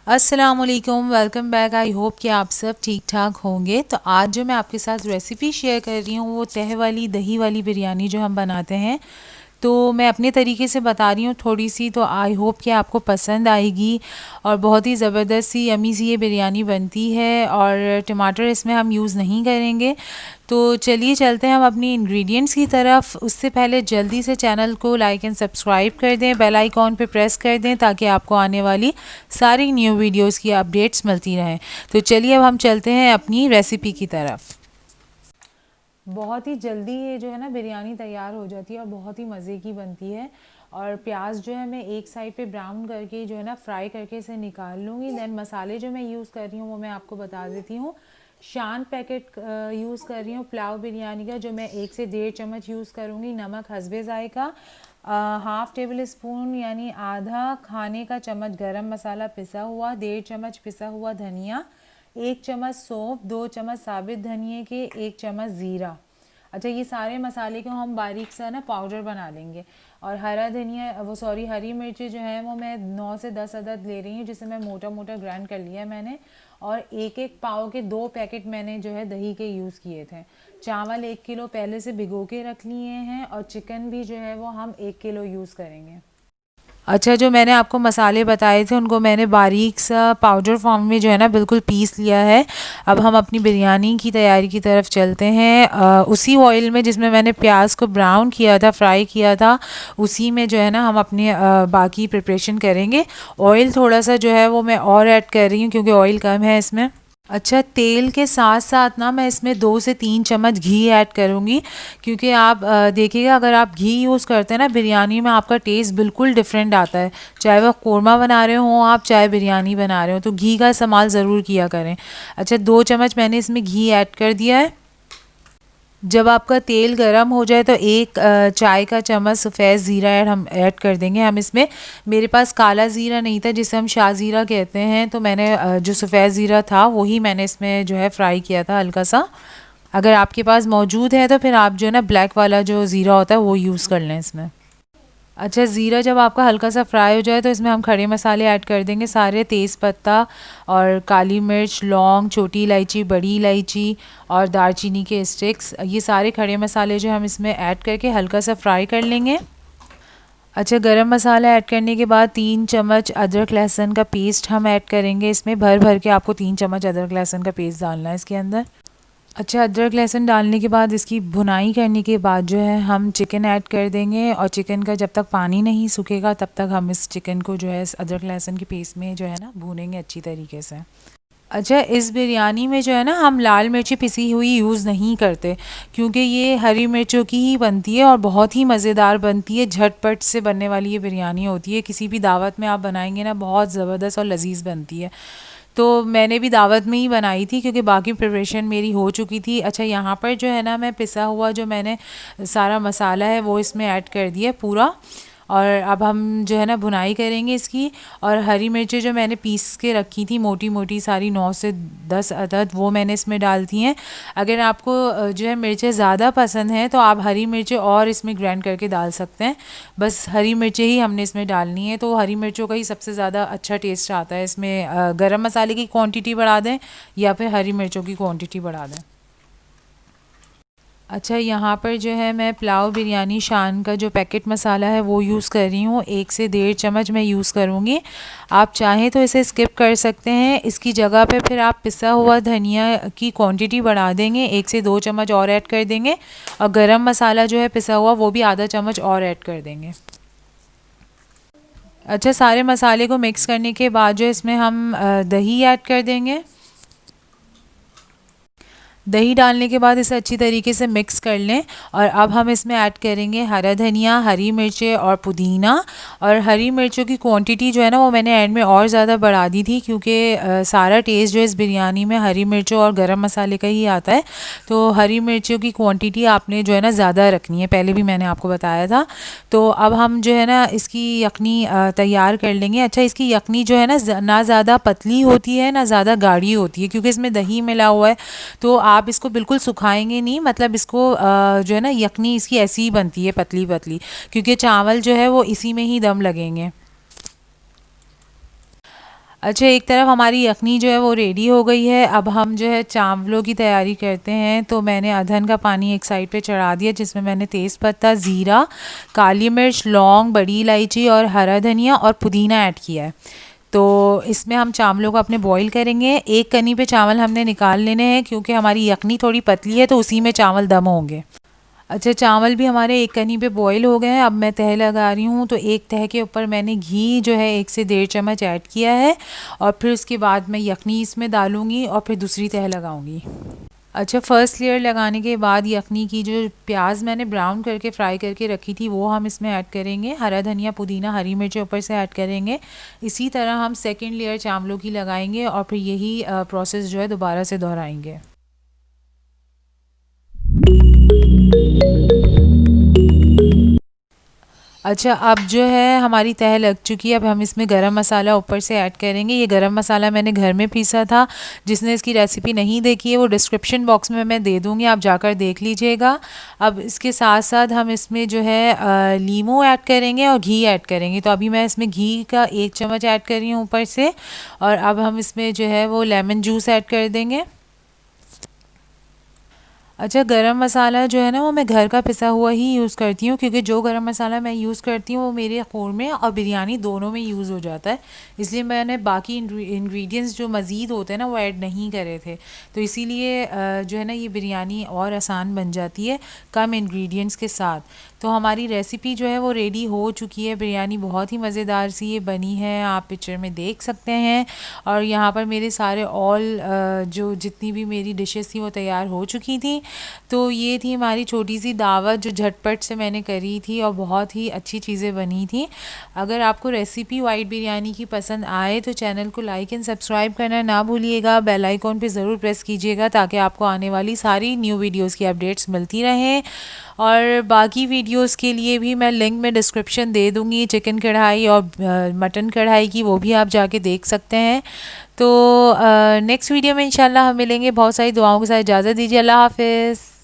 अस्सलामुअलैकुम, welcome back. I hope कि आप सब ठीक ठाक होंगे। तो आज जो मैं आपके साथ रेसिपी शेयर कर रही हूँ वो तह वाली दही वाली बिरयानी जो हम बनाते हैं, तो मैं अपने तरीके से बता रही हूँ थोड़ी सी। तो आई होप कि आपको पसंद आएगी और बहुत ही ज़बरदस्त सी यमी सी ये बिरयानी बनती है और टमाटर इसमें हम यूज़ नहीं करेंगे। तो चलिए चलते हैं हम अपनी इंग्रेडिएंट्स की तरफ। उससे पहले जल्दी से चैनल को लाइक एंड सब्सक्राइब कर दें, बेल आइकॉन पे प्रेस कर दें ताकि आपको आने वाली सारी न्यू वीडियोस की अपडेट्स मिलती रहें। तो चलिए अब हम चलते हैं अपनी रेसिपी की तरफ। बहुत ही जल्दी ये जो है ना बिरयानी तैयार हो जाती है और बहुत ही मज़े की बनती है। और प्याज जो है मैं एक साइड पे ब्राउन करके जो है ना फ्राई करके इसे निकाल लूँगी। देन मसाले जो मैं यूज़ कर रही हूँ वो मैं आपको बता देती हूँ। शान पैकेट यूज़ कर रही हूँ पुलाव बिरयानी का, जो मैं 1 से 1.5 चम्मच यूज़ करूँगी। नमक हस्बे ज़ायका। हाफ़ टेबल स्पून यानी आधा खाने का चम्मच गरम मसाला पिसा हुआ, 1.5 चम्मच पिसा हुआ धनिया, 1 चम्मच सौंफ, 2 चम्मच साबित धनिए के, 1 चम्मच ज़ीरा। अच्छा, ये सारे मसाले को हम बारीक सा ना पाउडर बना लेंगे। और हरा धनिया वो सॉरी हरी मिर्ची जो है वो मैं 9 से 10 अदद ले रही हूँ, जिसे मैं मोटा मोटा ग्राइंड कर लिया है मैंने। और एक एक पाव के 2 पैकेट मैंने जो है दही के यूज़ किए थे। चावल 1 किलो पहले से भिगो के रख लिए हैं और चिकन भी जो है वो हम 1 किलो यूज़ करेंगे। अच्छा, जो मैंने आपको मसाले बताए थे उनको मैंने बारीक सा पाउडर फॉर्म में जो है ना बिल्कुल पीस लिया है। अब हम अपनी बिरयानी की तैयारी की तरफ चलते हैं। उसी ऑयल में जिसमें मैंने प्याज को ब्राउन किया था, फ्राई किया था, उसी में जो है ना हम अपने बाकी प्रिपरेशन करेंगे। ऑयल थोड़ा सा जो है वो मैं और ऐड कर रही हूँ क्योंकि ऑयल कम है इसमें। अच्छा, तेल के साथ साथ ना मैं इसमें 2 से 3 चम्मच घी ऐड करूँगी, क्योंकि आप देखिएगा अगर आप घी यूज़ करते हैं ना बिरयानी में, आपका टेस्ट बिल्कुल डिफरेंट आता है। चाहे वह कोरमा बना रहे हो आप, चाहे बिरयानी बना रहे हो, तो घी का इस्तेमाल ज़रूर किया करें। अच्छा, 2 चम्मच मैंने इसमें घी ऐड कर दिया है। जब आपका तेल गरम हो जाए तो एक चाय का चम्मच सफ़ेद ज़ीरा हम ऐड कर देंगे हम इसमें। मेरे पास काला ज़ीरा नहीं था जिसे हम शाह ज़ीरा कहते हैं, तो मैंने जो सफ़ेद ज़ीरा था वही मैंने इसमें जो है फ्राई किया था हल्का सा। अगर आपके पास मौजूद है तो फिर आप जो है ना ब्लैक वाला जो ज़ीरा होता है वो यूज़ कर लें इसमें। अच्छा, ज़ीरा जब आपका हल्का सा फ्राई हो जाए तो इसमें हम खड़े मसाले ऐड कर देंगे सारे। तेज़ पत्ता और काली मिर्च, लौंग, छोटी इलायची, बड़ी इलायची और दालचीनी के स्टिक्स, ये सारे खड़े मसाले जो हम इसमें ऐड करके हल्का सा फ्राई कर लेंगे। अच्छा, गरम मसाला ऐड करने के बाद 3 चम्मच अदरक लहसुन का पेस्ट हम ऐड करेंगे इसमें। भर भर के आपको 3 चम्मच अदरक लहसुन का पेस्ट डालना है इसके अंदर। अच्छा, अदरक लहसुन डालने के बाद इसकी भुनाई करने के बाद जो है हम चिकन ऐड कर देंगे। और चिकन का जब तक पानी नहीं सूखेगा तब तक हम इस चिकन को जो है इस अदरक लहसुन के पेस्ट में जो है ना भूनेंगे अच्छी तरीके से। अच्छा, इस बिरयानी में जो है ना हम लाल मिर्ची पिसी हुई यूज़ नहीं करते, क्योंकि ये हरी मिर्चों की ही बनती है और बहुत ही मज़ेदार बनती है। झटपट से बनने वाली ये बिरयानी होती है। किसी भी दावत में आप बनाएंगे ना बहुत ज़बरदस्त और लजीज बनती है। तो मैंने भी दावत में ही बनाई थी क्योंकि बाकी प्रिपरेशन मेरी हो चुकी थी। अच्छा, यहाँ पर जो है ना मैं पिसा हुआ जो मैंने सारा मसाला है वो इसमें ऐड कर दिया पूरा। और अब हम जो है ना भुनाई करेंगे इसकी। और हरी मिर्चें जो मैंने पीस के रखी थी मोटी मोटी सारी 9 से 10 अदद, वो मैंने इसमें डाल दी हैं। अगर आपको जो है मिर्चें ज़्यादा पसंद हैं तो आप हरी मिर्चें और इसमें ग्राइंड करके डाल सकते हैं। बस हरी मिर्चें ही हमने इसमें डालनी है, तो हरी मिर्चों का ही सबसे ज़्यादा अच्छा टेस्ट आता है इसमें। गरम मसाले की क्वांटिटी बढ़ा दें या फिर हरी मिर्चों की क्वांटिटी बढ़ा दें। अच्छा, यहाँ पर जो है मैं पुलाव बिरयानी शान का जो पैकेट मसाला है वो यूज़ कर रही हूँ। 1 से 1.5 चम्मच मैं यूज़ करूँगी। आप चाहें तो इसे स्किप कर सकते हैं। इसकी जगह पे फिर आप पिसा हुआ धनिया की क्वांटिटी बढ़ा देंगे, 1 से 2 चम्मच और ऐड कर देंगे। और गरम मसाला जो है पिसा हुआ वो भी आधा चम्मच और ऐड कर देंगे। अच्छा, सारे मसाले को मिक्स करने के बाद जो इसमें हम दही ऐड कर देंगे। दही डालने के बाद इसे अच्छी तरीके से मिक्स कर लें। और अब हम इसमें ऐड करेंगे हरा धनिया, हरी मिर्चें और पुदीना। और हरी मिर्चों की क्वांटिटी जो है ना वो मैंने एंड में और ज़्यादा बढ़ा दी थी, क्योंकि सारा टेस्ट जो इस बिरयानी में हरी मिर्चों और गरम मसाले का ही आता है। तो हरी मिर्चों की क्वांटिटी आपने जो है ना ज़्यादा रखनी है, पहले भी मैंने आपको बताया था। तो अब हम जो है ना इसकी यखनी तैयार कर लेंगे। अच्छा, इसकी यखनी जो है ना ज़्यादा पतली होती है ना ज़्यादा गाढ़ी होती है, क्योंकि इसमें दही मिला हुआ है। तो आप इसको बिल्कुल सुखाएंगे नहीं, मतलब इसको जो है ना यखनी इसकी ऐसी ही बनती है पतली पतली, क्योंकि चावल जो है वो इसी में ही दम लगेंगे। अच्छा, एक तरफ हमारी यखनी जो है वो रेडी हो गई है। अब हम जो है चावलों की तैयारी करते हैं। तो मैंने अदहन का पानी एक साइड पे चढ़ा दिया, जिसमें मैंने तेज़पत्ता, ज़ीरा, काली मिर्च, लौंग, बड़ी इलायची और हरा धनिया और पुदीना ऐड किया है। तो इसमें हम चावलों को अपने बॉईल करेंगे। एक कनी पे चावल हमने निकाल लेने हैं, क्योंकि हमारी यखनी थोड़ी पतली है तो उसी में चावल दम होंगे। अच्छा, चावल भी हमारे एक कनी पे बॉईल हो गए हैं। अब मैं तह लगा रही हूँ। तो एक तह के ऊपर मैंने घी जो है 1 से 1.5 चम्मच ऐड किया है, और फिर उसके बाद मैं यखनी इसमें डालूँगी और फिर दूसरी तह लगाऊँगी। अच्छा, फर्स्ट लेयर लगाने के बाद यखनी की जो प्याज मैंने ब्राउन करके फ्राई करके रखी थी वो हम इसमें ऐड करेंगे। हरा धनिया, पुदीना, हरी मिर्च ऊपर से ऐड करेंगे। इसी तरह हम सेकंड लेयर चावलों की लगाएंगे और फिर यही प्रोसेस जो है दोबारा से दोहराएंगे। अच्छा, अब जो है हमारी तह लग चुकी है। अब हम इसमें गरम मसाला ऊपर से ऐड करेंगे। ये गरम मसाला मैंने घर में पीसा था। जिसने इसकी रेसिपी नहीं देखी है वो डिस्क्रिप्शन बॉक्स में मैं दे दूँगी, आप जाकर देख लीजिएगा। अब इसके साथ साथ हम इसमें जो है लीमू ऐड करेंगे और घी ऐड करेंगे। तो अभी मैं इसमें घी का 1 चम्मच ऐड कर रही हूँ ऊपर से, और अब हम इसमें जो है वो लेमन जूस ऐड कर देंगे। अच्छा, गरम मसाला जो है ना वो मैं घर का पिसा हुआ ही यूज़ करती हूँ, क्योंकि जो गरम मसाला मैं यूज़ करती हूँ वो मेरे क़ोरमे और बिरयानी दोनों में यूज़ हो जाता है। इसलिए मैंने बाकी इंग्रेडिएंट्स जो मज़ीद होते हैं ना वो ऐड नहीं करे थे। तो इसीलिए जो है ना ये बिरयानी और आसान बन जाती है कम इंग्रेडिएंट्स के साथ। तो हमारी रेसिपी जो है वो रेडी हो चुकी है। बिरयानी बहुत ही मज़ेदार सी ये बनी है, आप पिक्चर में देख सकते हैं। और यहाँ पर मेरे सारे जो जितनी भी मेरी डिशेस थी वो तैयार हो चुकी थी। तो ये थी हमारी छोटी सी दावत जो झटपट से मैंने करी थी और बहुत ही अच्छी चीज़ें बनी थी। अगर आपको रेसिपी वाइट बिरयानी की पसंद आए तो चैनल को लाइक एंड सब्सक्राइब करना ना भूलिएगा। बेल आइकॉन पे ज़रूर प्रेस कीजिएगा ताकि आपको आने वाली सारी न्यू वीडियोस की अपडेट्स मिलती रहें। और बाकी वीडियोस के लिए भी मैं लिंक में डिस्क्रिप्शन दे दूँगी, चिकन कढ़ाई और मटन कढ़ाई की, वो भी आप जाके देख सकते हैं। तो नेक्स्ट वीडियो में इंशाल्लाह हम मिलेंगे। बहुत सारी दुआओं के साथ इजाज़त दीजिए। अल्लाह हाफ़िज़।